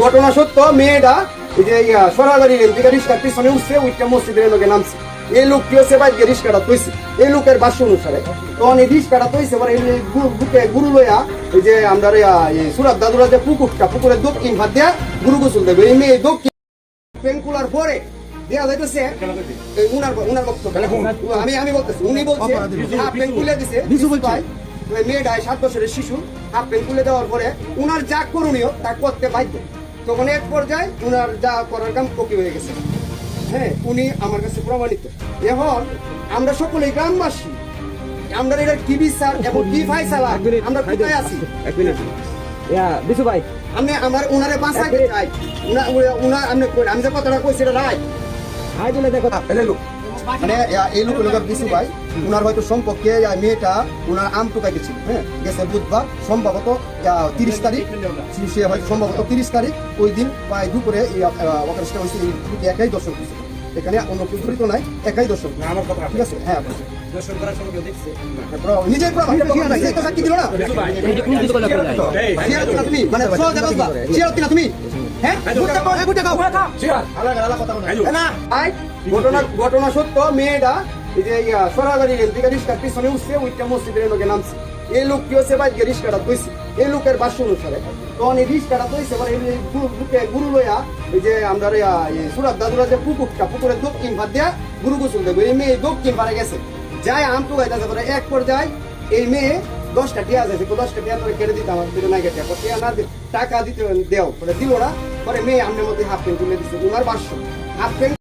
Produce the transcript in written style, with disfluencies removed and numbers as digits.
ঘটনা সত্য, মেয়েটা এই যে সরাগাড়ি রিক্সার পিছনে উঠছে, ওইটা মসজিদের লোকে নামছে। এই লোকটি হচ্ছে বাইকে রিক্সাটা তৈছে, এই লোকের ভাষ্য অনুসারে। তখন এই রিক্সাটা তৈছে পরে বুকে গুরু লইয়া এই যে আমরা সুরাত দাদুরা যে পুকুরের দক্ষিণ ভাত দিয়া গুরু গোসল দেবে। এই মেয়ে দক্ষিণ পেনকুলার পরে দেয়া যাইতেছে উনার বক্তব্য। আমি বলতেছি, উনি বলছে হাফ প্যান্ট খুলে দিছে মেয়েটা 7 বছরের শিশু। হাফ প্যান্ট খুলে দেওয়ার পরে উনার যা করণীয় তা করতে বাধ্য। তখন এক পর্যায়ে উনার যা করার কাম কপি হয়ে গেছে। হ্যাঁ, উনি আমার কাছে প্রমাণিত। এখন আমরা সকলেই গ্রামবাসী, আমরা এটা কি বিচার এবং কি ফাইসালা আমরা কোথায় আছি? বিশু ভাই, আমি আমার উনারে বাঁচাইতে চাই। আমি যে কথাটা কইছি এটা রাইট। হাই বলে দেখো মানে এই লোক বিশু ভাই, উনার হয়তো সম্পর্কে মেয়েটা উনার আম টুকাইতে ছিল। হ্যাঁ, গেছে বুধবার, সম্ভবত 30 তারিখ। সে হয়তো সম্ভবত 30 তারিখ ওই দিন প্রায় দুপুরে অকারেশটা হয়েছে। একাই দর্শন করছে, এখানে অন্য কেউ জড়িত নাই, একাই দর্শন। ঠিক আছে, হ্যাঁ নিজের সাক্ষী দিল না তুমি, মানে তুমি ঘটনা সত্য, মেয়েটা এই যে সরাগাড়ি রিক্সার পিছনে উঠছে, ওইটা মসজিদের লোকে নামছে। এই লোকটি হচ্ছে বাইকে রিক্সাটা তৈছে, এই লোকের ভাষ্য অনুসারে। তখন এই রিক্সাটা তৈছে পরে গুরু লইয়া এই যে আমরা সুরাত দাদুরা যে পুকুরের দক্ষিণ ভাত দিয়া গুরু গোসল দেবে। এই মেয়ে দক্ষিণ পারে গেছে, যাই আম টুকাইতেছে পরে এক পর্যায়ে এই মেয়ে 10টা টিয়া যাচ্ছে, 10টা টিয়া তোরে কেটে দিতে আমার নাই কেটে টিয়া না টাকা দিতে দেও, দিল না। পরে মেয়ে আমনের মধ্যে হাফ প্যান্ট তুলে দিচ্ছে, উনার ভাষ্য। Half pant